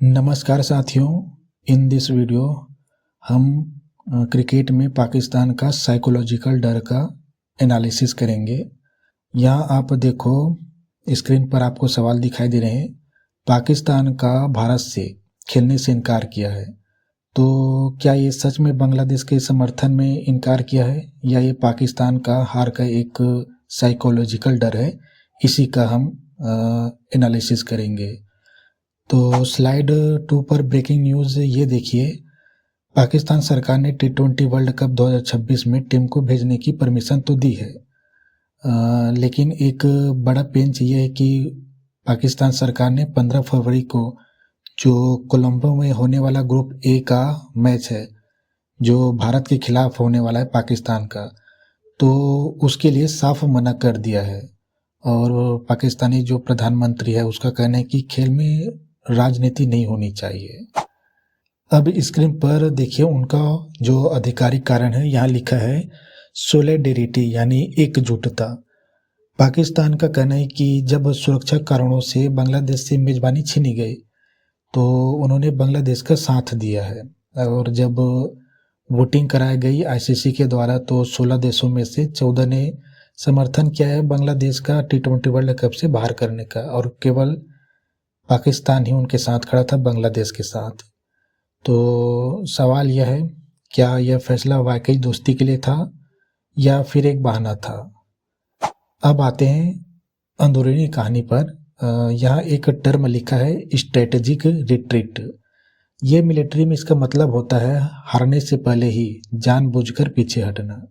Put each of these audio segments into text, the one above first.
नमस्कार साथियों, in this video हम क्रिकेट में पाकिस्तान का साइकोलॉजिकल डर का एनालिसिस करेंगे। यहाँ आप देखो, स्क्रीन पर आपको सवाल दिखाई दे रहे हैं। पाकिस्तान का भारत से खेलने से इनकार किया है, तो क्या ये सच में बांग्लादेश के समर्थन में इनकार किया है या ये पाकिस्तान का हार का एक साइकोलॉजिकल डर है? इसी का हम एनालिसिस करेंगे। तो स्लाइड 2 पर ब्रेकिंग न्यूज़ ये देखिए। पाकिस्तान सरकार ने T20 वर्ल्ड कप 2026 में टीम को भेजने की परमिशन तो दी है, लेकिन एक बड़ा पेंच ये है कि पाकिस्तान सरकार ने 15 फरवरी को जो कोलंबो में होने वाला ग्रुप ए का मैच है, जो भारत के खिलाफ होने वाला है पाकिस्तान का, तो उसके लिए साफ मना कर दिया है। और पाकिस्तानी जो प्रधानमंत्री है उसका कहना है कि खेल में राजनीति नहीं होनी चाहिए। अब स्क्रीन पर देखिए उनका जो आधिकारिक कारण है, यहाँ लिखा है सोलिडेरिटी यानी एकजुटता। पाकिस्तान का कहना है कि जब सुरक्षा कारणों से बांग्लादेश से मेजबानी छीनी गई तो उन्होंने बांग्लादेश का साथ दिया है, और जब वोटिंग कराई गई आईसीसी के द्वारा तो 16 देशों में से 14 ने समर्थन किया है बांग्लादेश का T20 वर्ल्ड कप से बाहर करने का, और केवल पाकिस्तान ही उनके साथ खड़ा था, बांग्लादेश के साथ। तो सवाल यह है, क्या यह फैसला वाकई दोस्ती के लिए था या फिर एक बहाना था? अब आते हैं अंदरूनी कहानी पर। यहाँ एक टर्म लिखा है स्ट्रेटेजिक रिट्रीट। ये मिलिट्री में इसका मतलब होता है हारने से पहले ही जानबूझकर पीछे हटना,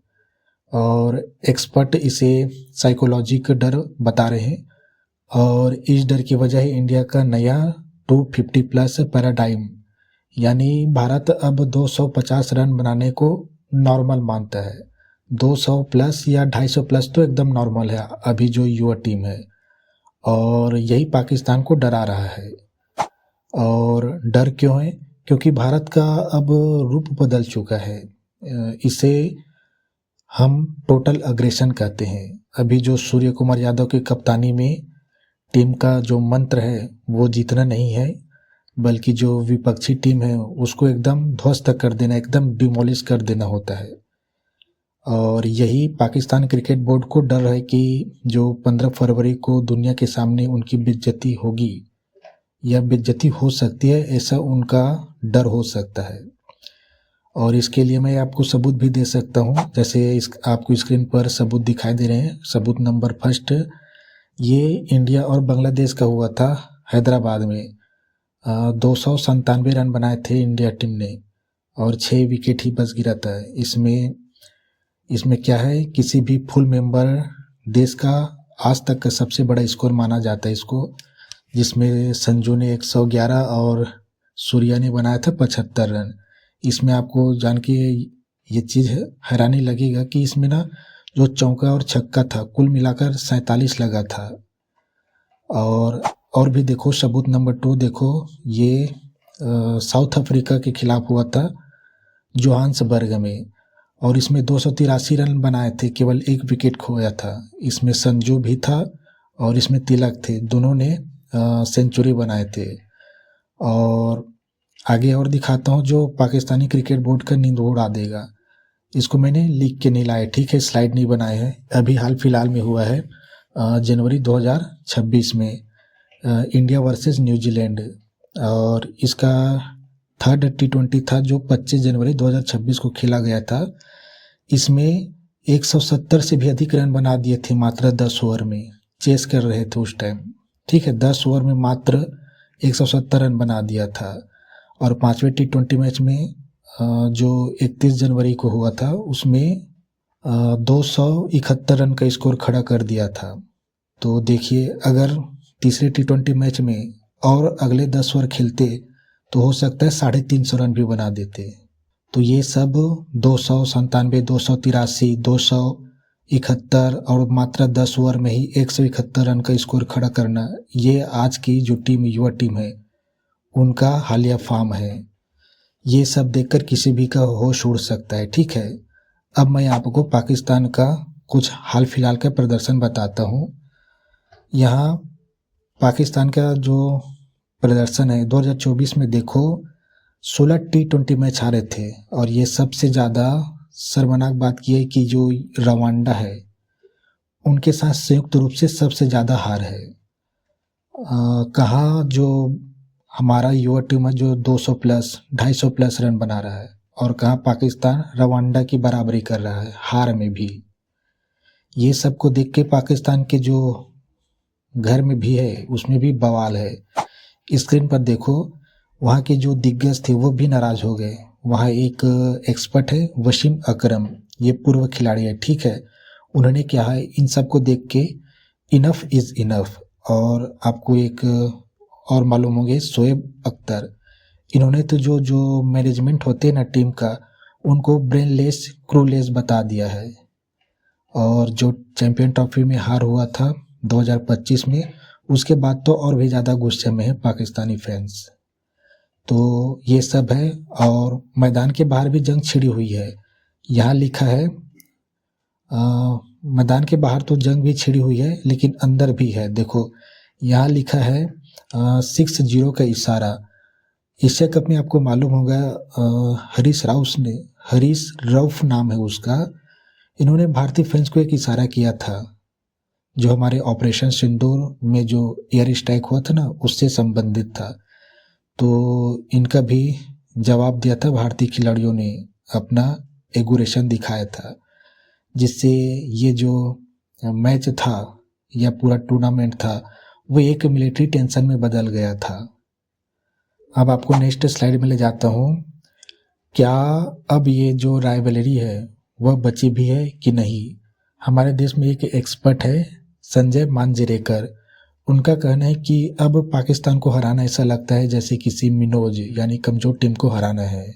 और एक्सपर्ट इसे साइकोलॉजी का डर बता रहे हैं। और इस डर की वजह है इंडिया का नया 250+ पैराडाइम, यानी भारत अब 250 रन बनाने को नॉर्मल मानता है। 200+ या 250+ तो एकदम नॉर्मल है अभी जो युवा टीम है, और यही पाकिस्तान को डरा रहा है। और डर क्यों है? क्योंकि भारत का अब रूप बदल चुका है। इसे हम टोटल अग्रेशन कहते हैं। अभी जो सूर्य कुमार यादव की कप्तानी में टीम का जो मंत्र है वो जीतना नहीं है, बल्कि जो विपक्षी टीम है उसको एकदम ध्वस्त कर देना, एकदम डिमोलिश कर देना होता है। और यही पाकिस्तान क्रिकेट बोर्ड को डर है कि जो 15 फरवरी को दुनिया के सामने उनकी बेइज्जती होगी या बेइज्जती हो सकती है, ऐसा उनका डर हो सकता है। और इसके लिए मैं आपको सबूत भी दे सकता हूँ, जैसे आपको स्क्रीन पर सबूत दिखाई दे रहे हैं। सबूत नंबर फर्स्ट, ये इंडिया और बांग्लादेश का हुआ था हैदराबाद में। 297 रन बनाए थे इंडिया टीम ने, और 6 विकेट ही बस गिरा था। इसमें क्या है, किसी भी फुल मेंबर देश का आज तक का सबसे बड़ा स्कोर माना जाता है इसको, जिसमें संजू ने 111 और सूर्या ने बनाया था 75 रन। इसमें आपको जान के ये चीज़ हैरानी लगेगा कि इसमें ना जो चौका और छक्का था कुल मिलाकर 47 लगा था। और भी देखो, सबूत नंबर 2 देखो, ये साउथ अफ्रीका के खिलाफ हुआ था जोहान्सबर्ग में, और इसमें 283 रन बनाए थे, केवल 1 विकेट खोया था। इसमें संजू भी था और इसमें तिलक थे, दोनों ने सेंचुरी बनाए थे। और आगे और दिखाता हूँ जो पाकिस्तानी क्रिकेट बोर्ड का नींद उड़ा देगा। इसको मैंने लिख के नहीं लाया, ठीक है, स्लाइड नहीं बनाए हैं। अभी हाल फिलहाल में हुआ है जनवरी 2026 में इंडिया वर्सेस न्यूजीलैंड, और इसका 3rd T20 था जो 25 जनवरी 2026 को खेला गया था। इसमें 170 से भी अधिक रन बना दिए थे मात्र 10 ओवर में। चेस कर रहे थे उस टाइम, ठीक है, 10 ओवर में मात्र 170 रन बना दिया था। और 5वें T20 मैच में जो 31 जनवरी को हुआ था उसमें 271 रन का स्कोर खड़ा कर दिया था। तो देखिए, अगर तीसरे T20 मैच में और अगले 10 ओवर खेलते तो हो सकता है 350 रन भी बना देते। तो ये सब 297, 283, 271 और मात्र 10 ओवर में ही 171 रन का स्कोर खड़ा करना, ये आज की जो टीम, युवा टीम है, उनका हालिया फॉर्म है। ये सब देखकर किसी भी का होश उड़ सकता है, ठीक है। अब मैं आपको पाकिस्तान का कुछ हाल फिलहाल का प्रदर्शन बताता हूँ। यहाँ पाकिस्तान का जो प्रदर्शन है 2024 में देखो 16 T20 मैच हारे थे, और ये सबसे ज़्यादा शर्मनाक बात यह है कि जो रवांडा है उनके साथ संयुक्त रूप से सबसे ज़्यादा हार है। कहाँ जो हमारा युवा टीम है जो 200 प्लस 250 प्लस रन बना रहा है, और कहाँ पाकिस्तान रवांडा की बराबरी कर रहा है हार में भी। ये सब को देख के पाकिस्तान के जो घर में भी है उसमें भी बवाल है। स्क्रीन पर देखो वहाँ के जो दिग्गज थे वो भी नाराज हो गए। वहाँ एक एक्सपर्ट है वसीम अकरम, ये पूर्व खिलाड़ी है, ठीक है। उन्होंने क्या है इन सब को देख के इनफ इज़ इनफ। और आपको एक और मालूम होंगे शोएब अख्तर, इन्होंने तो जो जो मैनेजमेंट होते हैं ना टीम का, उनको ब्रेनलेस क्रूलेस बता दिया है। और जो चैंपियन ट्रॉफी में हार हुआ था 2025 में, उसके बाद तो और भी ज़्यादा गुस्से में है पाकिस्तानी फैंस। तो ये सब है, और मैदान के बाहर भी जंग छिड़ी हुई है। यहाँ लिखा है मैदान के बाहर तो जंग भी छिड़ी हुई है लेकिन अंदर भी है। देखो यहाँ लिखा है 6-0 का इशारा। एशिया कप में आपको मालूम होगा हरीश रऊफ नाम है उसका, इन्होंने भारतीय फैंस को एक इशारा किया था जो हमारे ऑपरेशन सिंदूर में जो एयर स्ट्राइक हुआ था ना उससे संबंधित था। तो इनका भी जवाब दिया था भारतीय खिलाड़ियों ने, अपना एगोरेशन दिखाया था, जिससे ये जो मैच था या पूरा टूर्नामेंट था वो एक मिलिट्री टेंशन में बदल गया था। अब आपको नेक्स्ट स्लाइड में ले जाता हूँ। क्या अब ये जो राइवलरी है वह बची भी है कि नहीं? हमारे देश में एक एक्सपर्ट है संजय मांजरेकर, उनका कहना है कि अब पाकिस्तान को हराना ऐसा लगता है जैसे किसी मिनोज यानी कमज़ोर टीम को हराना है।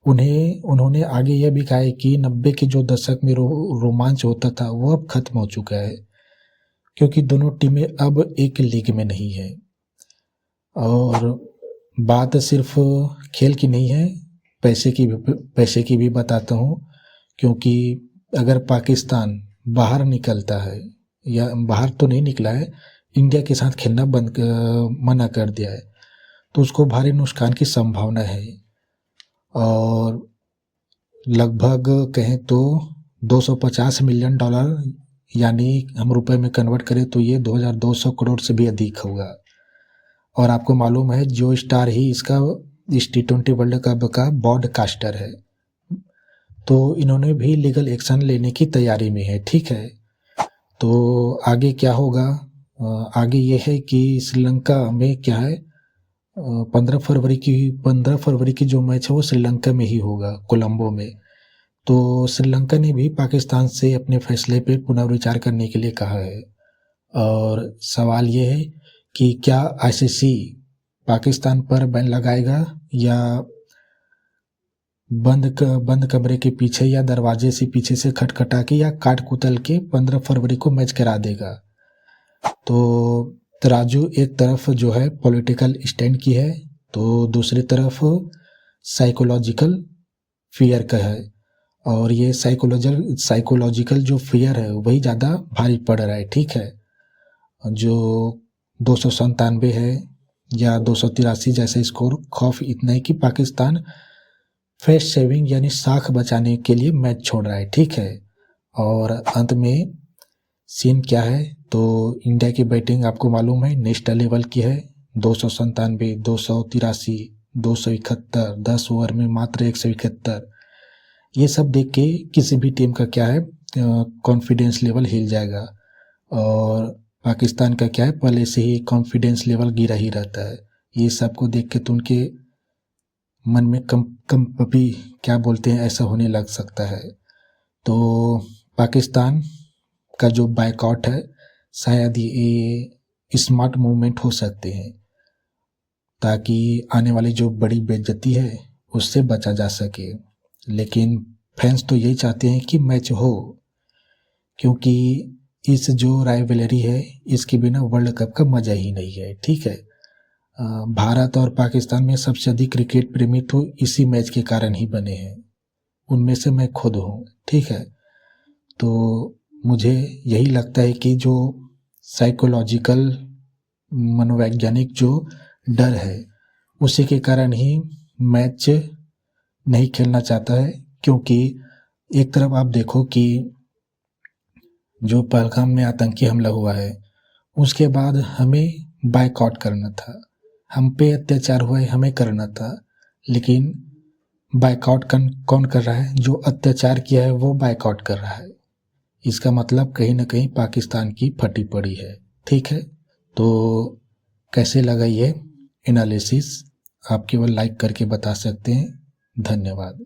उन्होंने आगे यह भी कहा है कि 90 के जो दशक में रोमांच होता था वो अब खत्म हो चुका है, क्योंकि दोनों टीमें अब एक लीग में नहीं है। और बात सिर्फ खेल की नहीं है, पैसे की भी बताता हूँ। क्योंकि अगर पाकिस्तान बाहर निकलता है, या बाहर तो नहीं निकला है, इंडिया के साथ खेलना मना कर दिया है, तो उसको भारी नुकसान की संभावना है। और लगभग कहें तो $250 मिलियन, यानी हम रुपए में कन्वर्ट करें तो ये 2200 करोड़ से भी अधिक होगा। और आपको मालूम है जो स्टार ही इस T20 वर्ल्ड कप का ब्रॉडकास्टर है, तो इन्होंने भी लीगल एक्शन लेने की तैयारी में है, ठीक है। तो आगे क्या होगा? आगे ये है कि श्रीलंका में क्या है 15 फरवरी की जो मैच है वो श्रीलंका में ही होगा, कोलंबो में। तो श्रीलंका ने भी पाकिस्तान से अपने फैसले पे पुनर्विचार करने के लिए कहा है। और सवाल ये है कि क्या ICC पाकिस्तान पर बैन लगाएगा, या बंद कमरे के पीछे या दरवाजे से पीछे से खटखटा के या काट कुतल के 15 फरवरी को मैच करा देगा। तो तराजू एक तरफ जो है पॉलिटिकल स्टैंड की है, तो दूसरी तरफ साइकोलॉजिकल फियर का है। और ये साइकोलॉजिकल जो फियर है वही ज़्यादा भारी पड़ रहा है, ठीक है। जो 297 है या 283 जैसे स्कोर, खौफ इतना है कि पाकिस्तान फेस सेविंग यानी साख बचाने के लिए मैच छोड़ रहा है, ठीक है। और अंत में सीन क्या है, तो इंडिया की बैटिंग आपको मालूम है नेशनल लेवल की है। 297, 283, 271, 10 ओवर में मात्र 171। ये सब देख के किसी भी टीम का क्या है कॉन्फिडेंस लेवल हिल जाएगा। और पाकिस्तान का क्या है पहले से ही कॉन्फिडेंस लेवल गिरा ही रहता है। ये सब को देख के तो उनके मन में कभी क्या बोलते हैं ऐसा होने लग सकता है। तो पाकिस्तान का जो बायकॉट है शायद ये स्मार्ट मूवमेंट हो सकते हैं, ताकि आने वाली जो बड़ी बेइज्जती है उससे बचा जा सके। लेकिन फैंस तो यही चाहते हैं कि मैच हो, क्योंकि इस जो राइवलरी है इसके बिना वर्ल्ड कप का मज़ा ही नहीं है, ठीक है। भारत और पाकिस्तान में सबसे अधिक क्रिकेट प्रेमी तो इसी मैच के कारण ही बने हैं, उनमें से मैं खुद हूँ, ठीक है। तो मुझे यही लगता है कि जो साइकोलॉजिकल मनोवैज्ञानिक जो डर है, उसी के कारण ही मैच नहीं खेलना चाहता है। क्योंकि एक तरफ आप देखो कि जो पहलगाम में आतंकी हमला हुआ है उसके बाद हमें बायकॉट करना था, हम पे अत्याचार हुआ है हमें करना था, लेकिन बायकॉट कौन कर रहा है? जो अत्याचार किया है वो बायकॉट कर रहा है। इसका मतलब कहीं ना कहीं पाकिस्तान की फटी पड़ी है। ठीक है, तो कैसे लगा ये एनालिसिस आप केवल लाइक करके बता सकते हैं। धन्यवाद।